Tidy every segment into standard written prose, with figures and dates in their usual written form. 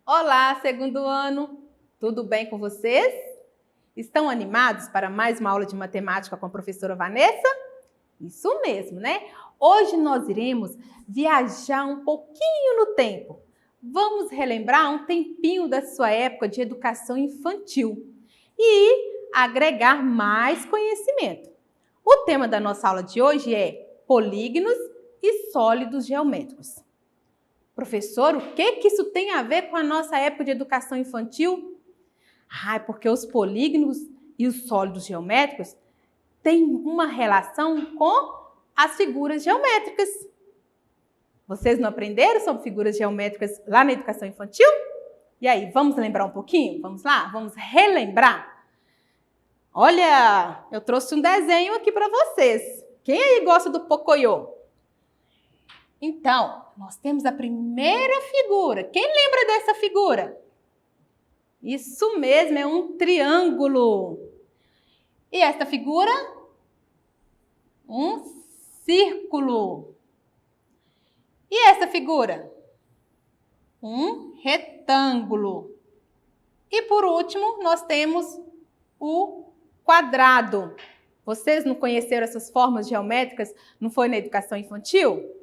Olá, segundo ano! Tudo bem com vocês? Estão animados para mais uma aula de matemática com a professora Vanessa? Isso mesmo, né? Hoje nós iremos viajar um pouquinho no tempo. Vamos relembrar um tempinho da sua época de educação infantil e agregar mais conhecimento. O tema da nossa aula de hoje é polígonos e sólidos geométricos. Professor, o que isso tem a ver com a nossa época de educação infantil? É porque os polígonos e os sólidos geométricos têm uma relação com as figuras geométricas. Vocês não aprenderam sobre figuras geométricas lá na educação infantil? E aí, vamos lembrar um pouquinho? Vamos lá? Vamos relembrar? Olha, eu trouxe um desenho aqui para vocês. Quem aí gosta do Pocoyo? Então, nós temos a primeira figura. Quem lembra dessa figura? Isso mesmo, é um triângulo. E esta figura? Um círculo. E essa figura? Um retângulo. E por último, nós temos o quadrado. Vocês não conheceram essas formas geométricas? Não foi na educação infantil?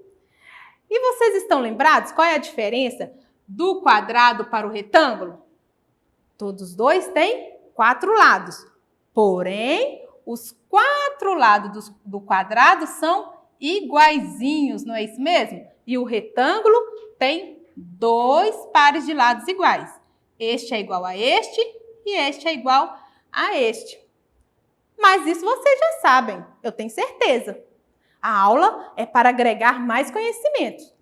E vocês estão lembrados qual é a diferença do quadrado para o retângulo? Todos dois têm 4 lados. Porém, os 4 lados do quadrado são iguaizinhos, não é isso mesmo? E o retângulo tem 2 pares de lados iguais. Este é igual a este e este é igual a este. Mas isso vocês já sabem, eu tenho certeza. A aula é para agregar mais conhecimentos.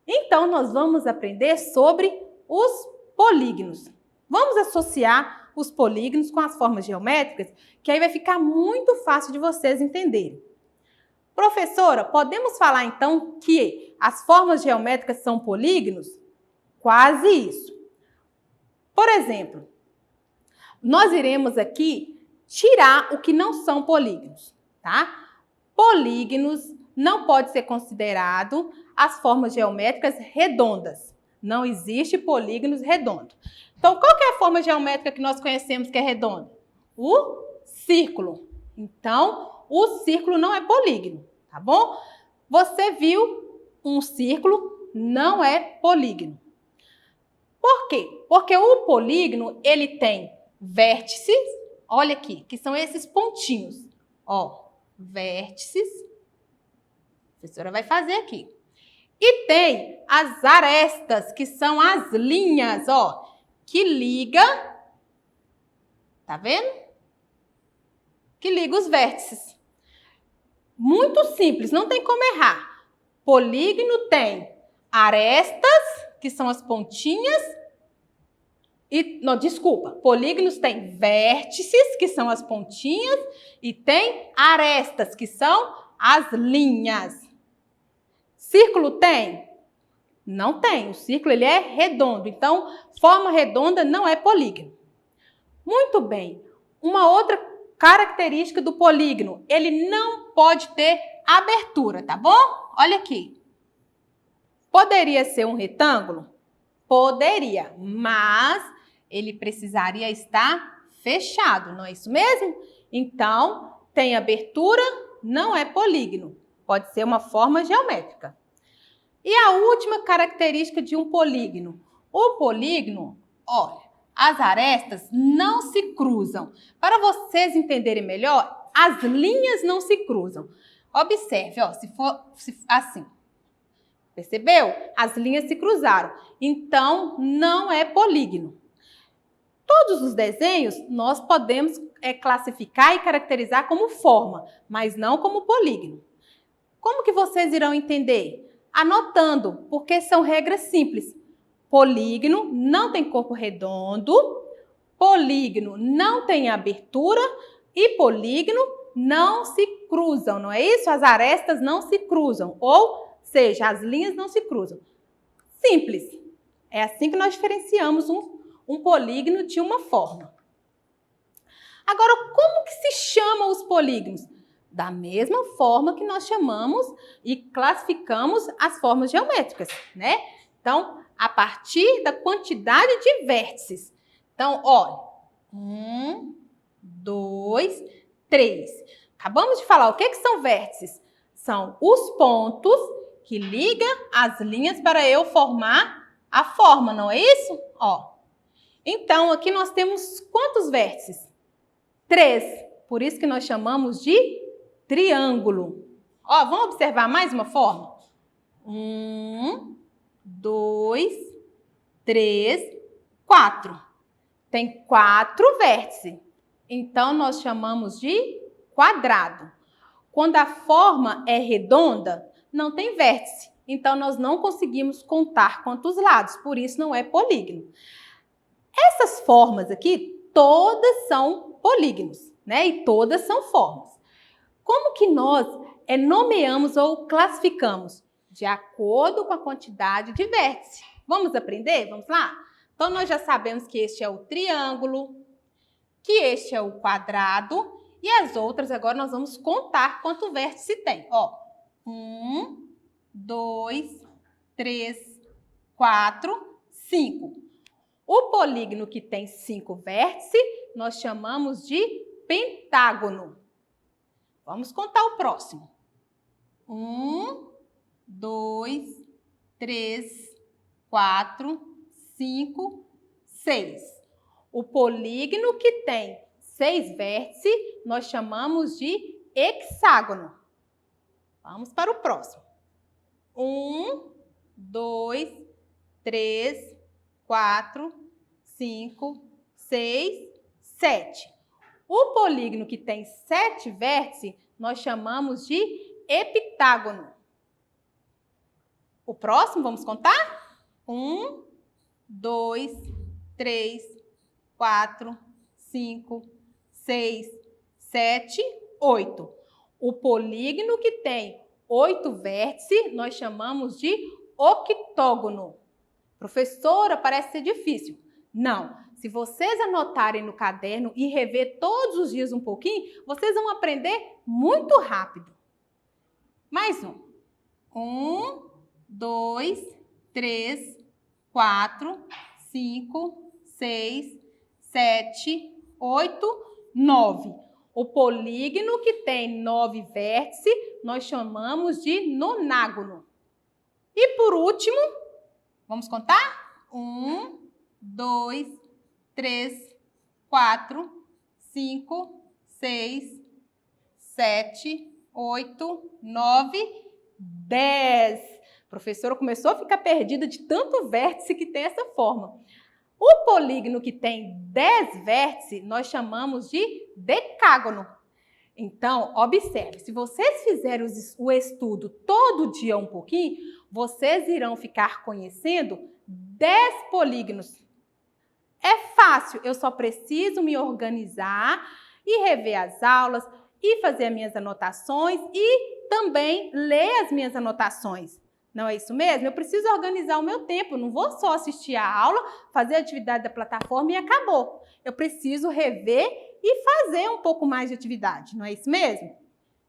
Então, nós vamos aprender sobre os polígonos. Vamos associar os polígonos com as formas geométricas, que aí vai ficar muito fácil de vocês entenderem. Professora, podemos falar então que as formas geométricas são polígonos? Quase isso. Por exemplo, nós iremos aqui tirar o que não são polígonos, tá? Polígonos não pode ser considerado as formas geométricas redondas. Não existe polígonos redondos. Então, qual que é a forma geométrica que nós conhecemos que é redonda? O círculo. Então, o círculo não é polígono, tá bom? Você viu um círculo, não é polígono. Por quê? Porque o polígono, ele tem vértices, olha aqui, que são esses pontinhos, ó. Vértices, a professora vai fazer aqui. E tem as arestas, que são as linhas, ó, que liga, tá vendo? Que liga os vértices. Muito simples, não tem como errar. Polígono tem arestas, que são as pontinhas, polígonos têm vértices, que são as pontinhas, e tem arestas, que são as linhas. Círculo tem? Não tem. O círculo ele é redondo, então forma redonda não é polígono. Muito bem. Uma outra característica do polígono, ele não pode ter abertura, tá bom? Olha aqui. Poderia ser um retângulo? Poderia, mas ele precisaria estar fechado, não é isso mesmo? Então, tem abertura, não é polígono. Pode ser uma forma geométrica. E a última característica de um polígono? O polígono, olha, as arestas não se cruzam. Para vocês entenderem melhor, as linhas não se cruzam. Observe, ó, se for assim. Percebeu? As linhas se cruzaram. Então, não é polígono. Todos os desenhos nós podemos classificar e caracterizar como forma, mas não como polígono. Como que vocês irão entender? Anotando, porque são regras simples. Polígono não tem corpo redondo, polígono não tem abertura e polígono não se cruzam, não é isso? As arestas não se cruzam, ou seja, as linhas não se cruzam. Simples. É assim que nós diferenciamos um polígono de uma forma. Agora, como que se chamam os polígonos? Da mesma forma que nós chamamos e classificamos as formas geométricas, né? Então, a partir da quantidade de vértices. Então, olha, 1, 2, 3. Acabamos de falar, o que são vértices? São os pontos que ligam as linhas para eu formar a forma, não é isso? Ó. Então, aqui nós temos quantos vértices? 3. Por isso que nós chamamos de triângulo. Ó, vamos observar mais uma forma? 1, 2, 3, 4. Tem 4 vértices. Então, nós chamamos de quadrado. Quando a forma é redonda, não tem vértice. Então, nós não conseguimos contar quantos lados. Por isso, não é polígono. Essas formas aqui, todas são polígonos, né? E todas são formas. Como que nós nomeamos ou classificamos? De acordo com a quantidade de vértices. Vamos aprender? Vamos lá? Então, nós já sabemos que este é o triângulo, que este é o quadrado, e as outras agora nós vamos contar quanto vértice tem. Ó, 1, 2, 3, 4, 5. O polígono que tem 5 vértices, nós chamamos de pentágono. Vamos contar o próximo. 1, 2, 3, 4, 5, 6. O polígono que tem 6 vértices, nós chamamos de hexágono. Vamos para o próximo. 1, 2, 3, 4, 5, 6, 7. O polígono que tem 7 vértices, nós chamamos de heptágono. O próximo, vamos contar? 1, 2, 3, 4, 5, 6, 7, 8. O polígono que tem 8 vértices, nós chamamos de octógono. Professora, parece ser difícil. Não. Se vocês anotarem no caderno e rever todos os dias um pouquinho, vocês vão aprender muito rápido. Mais um. 1, 2, 3, 4, 5, 6, 7, 8, 9. O polígono que tem 9 vértices, nós chamamos de nonágono. E por último, vamos contar? 1, 2, 3, 4, 5, 6, 7, 8, 9, 10. A professora começou a ficar perdida de tanto vértice que tem essa forma. O polígono que tem 10 vértices, nós chamamos de decágono. Então, observe, se vocês fizerem o estudo todo dia um pouquinho, vocês irão ficar conhecendo 10 polígonos. É fácil, eu só preciso me organizar e rever as aulas e fazer as minhas anotações e também ler as minhas anotações. Não é isso mesmo? Eu preciso organizar o meu tempo, não vou só assistir a aula, fazer a atividade da plataforma e acabou. Eu preciso rever e fazer um pouco mais de atividade, não é isso mesmo?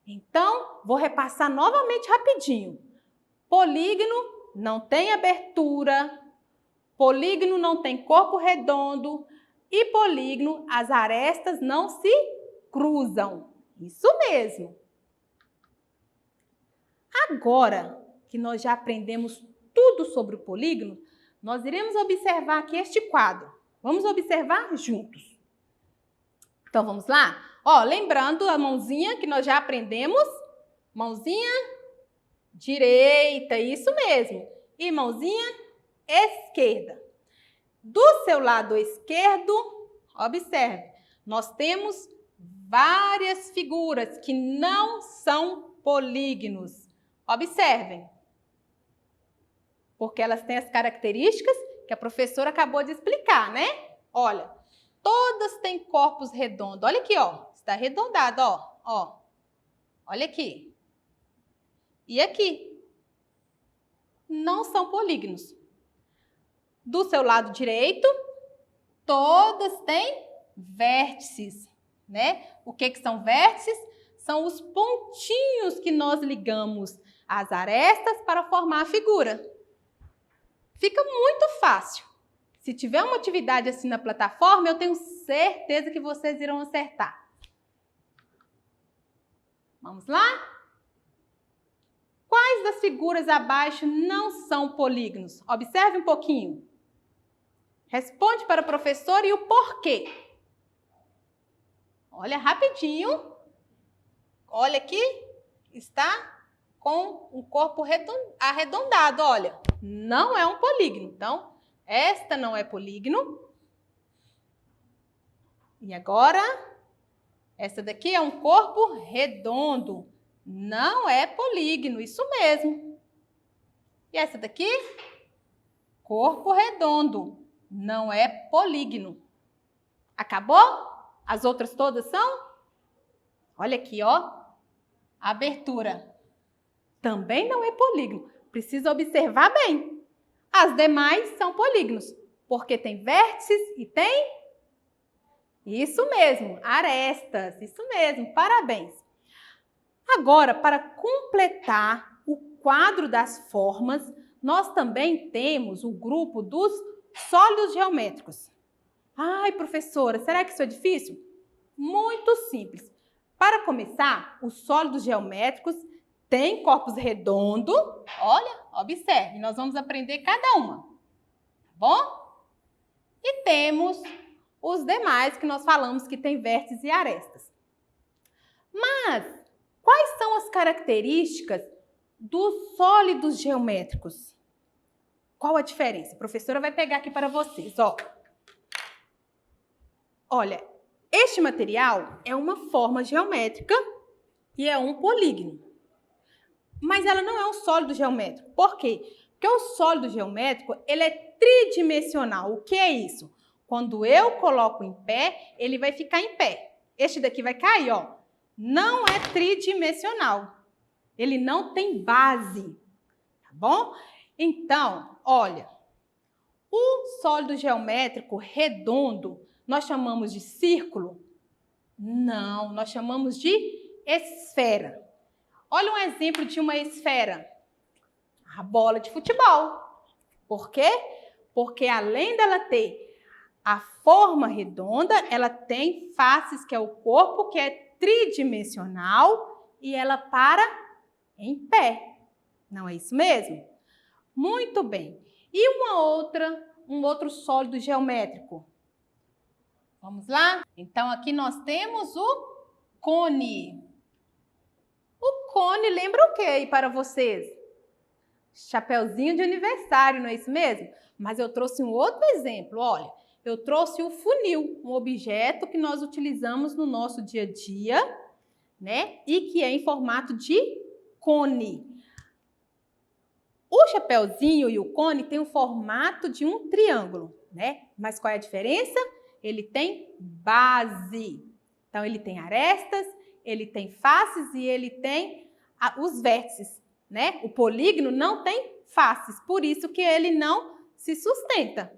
Então, vou repassar novamente rapidinho. Polígono não tem abertura, polígono não tem corpo redondo e polígono, as arestas não se cruzam. Isso mesmo. Agora que nós já aprendemos tudo sobre o polígono, nós iremos observar aqui este quadro. Vamos observar juntos. Então, vamos lá? Ó, lembrando a mãozinha que nós já aprendemos. Mãozinha direita, isso mesmo. E mãozinha esquerda. Do seu lado esquerdo, observe, nós temos várias figuras que não são polígonos. Observem. Porque elas têm as características que a professora acabou de explicar, né? Olha, todas têm corpos redondos. Olha aqui, ó. Está arredondado, ó. Olha aqui. E aqui. Não são polígonos. Do seu lado direito, todas têm vértices, né? O que são vértices? São os pontinhos que nós ligamos às arestas para formar a figura. Fica muito fácil. Se tiver uma atividade assim na plataforma, eu tenho certeza que vocês irão acertar. Vamos lá? Quais das figuras abaixo não são polígonos? Observe um pouquinho. Responde para o professor e o porquê. Olha rapidinho. Olha aqui. Está com um corpo arredondado. Olha, não é um polígono. Então, esta não é polígono. E agora, essa daqui é um corpo redondo. Não é polígono, isso mesmo. E essa daqui? Corpo redondo. Não é polígono. Acabou? As outras todas são? Olha aqui, ó. Abertura. Também não é polígono. Precisa observar bem. As demais são polígonos, porque tem vértices e tem? Isso mesmo, arestas. Isso mesmo, parabéns. Agora, para completar o quadro das formas, nós também temos o grupo dos sólidos geométricos. Ai, professora, será que isso é difícil? Muito simples. Para começar, os sólidos geométricos têm corpos redondos. Olha, observe, nós vamos aprender cada uma, tá bom? E temos os demais que nós falamos que tem vértices e arestas. Mas quais são as características dos sólidos geométricos? Qual a diferença? A professora vai pegar aqui para vocês, ó. Olha, este material é uma forma geométrica e é um polígono. Mas ela não é um sólido geométrico. Por quê? Porque o sólido geométrico, ele é tridimensional. O que é isso? Quando eu coloco em pé, ele vai ficar em pé. Este daqui vai cair, ó. Não é tridimensional. Ele não tem base, tá bom? Então, olha, o sólido geométrico redondo, nós chamamos de círculo? Não, nós chamamos de esfera. Olha um exemplo de uma esfera. A bola de futebol. Por quê? Porque além dela ter a forma redonda, ela tem faces, que é o corpo, que é tridimensional, e ela para em pé. Não é isso mesmo? Muito bem. E um outro sólido geométrico? Vamos lá? Então, aqui nós temos o cone. O cone lembra o que aí para vocês? Chapeuzinho de aniversário, não é isso mesmo? Mas eu trouxe um outro exemplo, olha. Eu trouxe o funil, um objeto que nós utilizamos no nosso dia a dia, né? E que é em formato de cone. O chapeuzinho e o cone têm o formato de um triângulo, né? Mas qual é a diferença? Ele tem base. Então, ele tem arestas, ele tem faces e ele tem os vértices, né? O polígono não tem faces, por isso que ele não se sustenta.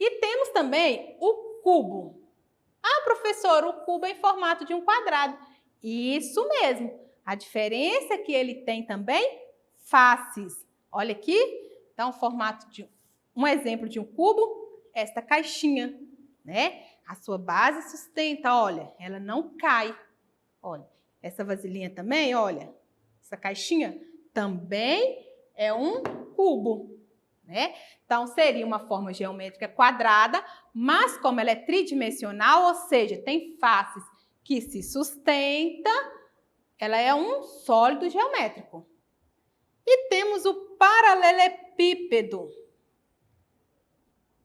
E temos também o cubo. Ah, professor, o cubo é em formato de um quadrado. Isso mesmo. A diferença é que ele tem também faces. Olha aqui. Então, formato de um exemplo de um cubo, esta caixinha, né? A sua base sustenta, olha, ela não cai. Olha, essa vasilhinha também, olha, essa caixinha também é um cubo, né? Então, seria uma forma geométrica quadrada, mas como ela é tridimensional, ou seja, tem faces que se sustenta, ela é um sólido geométrico. E temos o paralelepípedo.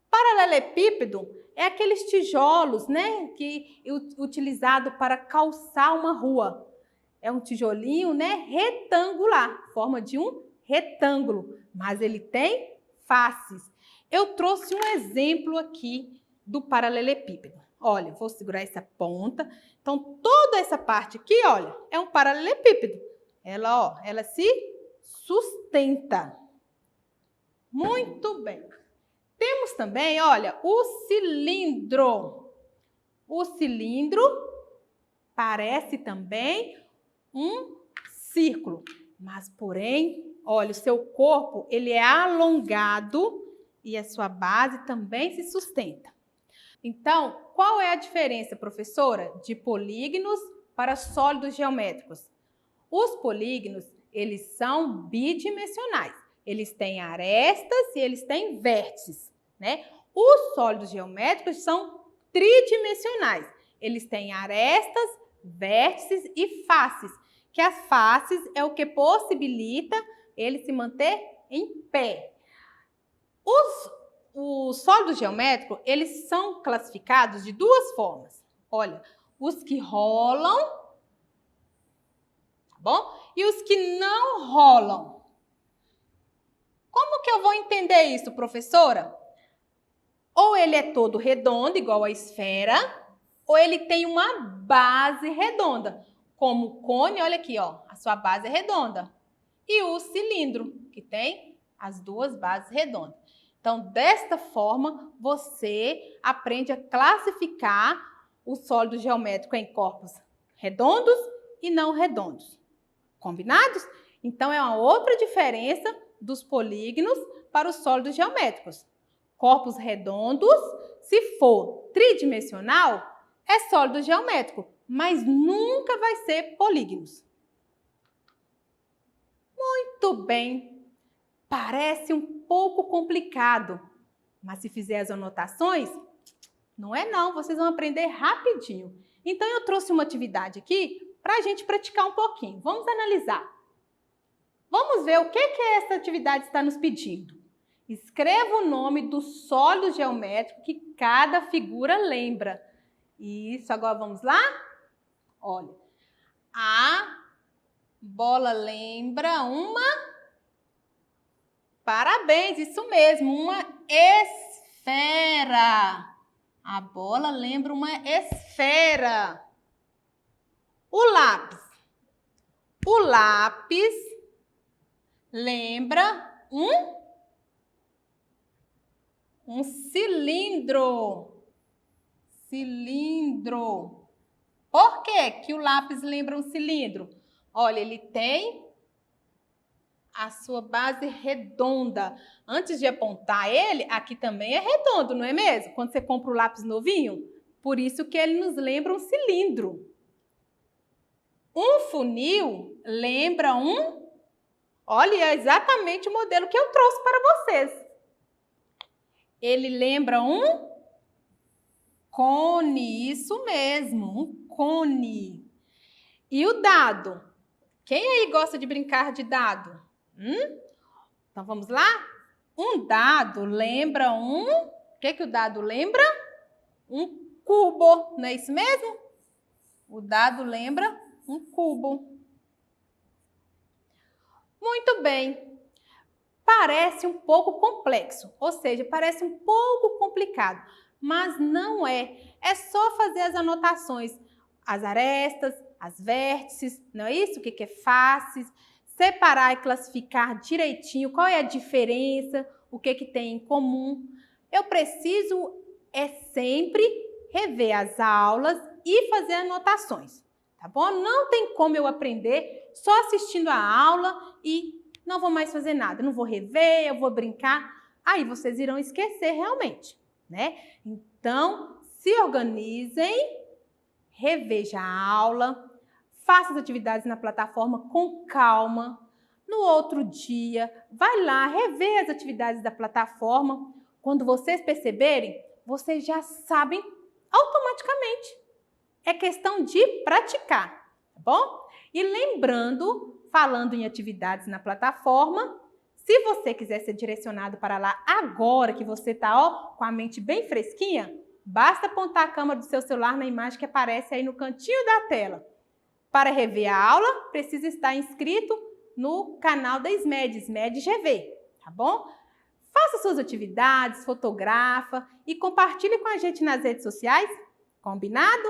Paralelepípedo é aqueles tijolos, né, que é utilizado para calçar uma rua. É um tijolinho, né, retangular, forma de um retângulo, mas ele tem faces. Eu trouxe um exemplo aqui do paralelepípedo. Olha, vou segurar essa ponta. Então, toda essa parte aqui, olha, é um paralelepípedo. Ela, ó, ela se sustenta. Muito bem. Temos também, olha, o cilindro. O cilindro parece também um círculo, mas porém Olha, o seu corpo, ele é alongado e a sua base também se sustenta. Então, qual é a diferença, professora, de polígonos para sólidos geométricos? Os polígonos, eles são bidimensionais. Eles têm arestas e eles têm vértices, né? Os sólidos geométricos são tridimensionais. Eles têm arestas, vértices e faces, que as faces é o que possibilita ele se manter em pé. Os sólidos geométricos, eles são classificados de duas formas. Olha, os que rolam, tá bom? E os que não rolam. Como que eu vou entender isso, professora? Ou ele é todo redondo, igual a esfera, ou ele tem uma base redonda. Como o cone, olha aqui, ó, a sua base é redonda. E o cilindro, que tem as duas bases redondas. Então, desta forma, você aprende a classificar o sólido geométrico em corpos redondos e não redondos. Combinados? Então, é uma outra diferença dos polígonos para os sólidos geométricos. Corpos redondos, se for tridimensional, é sólido geométrico, mas nunca vai ser polígonos. Muito bem. Parece um pouco complicado, mas se fizer as anotações, não é não, vocês vão aprender rapidinho. Então, eu trouxe uma atividade aqui para a gente praticar um pouquinho. Vamos analisar. Vamos ver o que essa atividade está nos pedindo. Escreva o nome do sólido geométrico que cada figura lembra. Isso, agora vamos lá? Olha, a bola lembra uma... Parabéns, isso mesmo, uma esfera. A bola lembra uma esfera. O lápis. O lápis lembra um cilindro. Cilindro. Por que o lápis lembra um cilindro? Olha, ele tem a sua base redonda. Antes de apontar ele, aqui também é redondo, não é mesmo? Quando você compra o lápis novinho, por isso que ele nos lembra um cilindro. Um funil lembra olha, é exatamente o modelo que eu trouxe para vocês. Ele lembra um cone, isso mesmo, um cone. E o dado? Quem aí gosta de brincar de dado? Então, vamos lá? Um dado lembra o que o dado lembra? Um cubo, não é isso mesmo? O dado lembra um cubo. Muito bem. Parece um pouco complexo, ou seja, parece um pouco complicado, mas não é. É só fazer as anotações, as arestas, as vértices, não é isso? O que é faces? Separar e classificar direitinho qual é a diferença, o que tem em comum. Eu preciso sempre rever as aulas e fazer anotações, tá bom? Não tem como eu aprender só assistindo a aula e não vou mais fazer nada. Eu não vou rever, eu vou brincar. Aí vocês irão esquecer realmente, né? Então, se organizem, reveja a aula, faça as atividades na plataforma com calma. No outro dia, vai lá, rever as atividades da plataforma. Quando vocês perceberem, vocês já sabem automaticamente. É questão de praticar, tá bom? E lembrando, falando em atividades na plataforma, se você quiser ser direcionado para lá agora que você está com a mente bem fresquinha, basta apontar a câmera do seu celular na imagem que aparece aí no cantinho da tela. Para rever a aula, precisa estar inscrito no canal da SMED, SMED GV, tá bom? Faça suas atividades, fotografa e compartilhe com a gente nas redes sociais, combinado?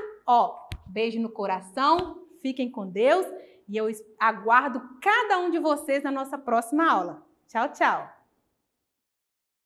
Beijo no coração, fiquem com Deus e eu aguardo cada um de vocês na nossa próxima aula. Tchau, tchau!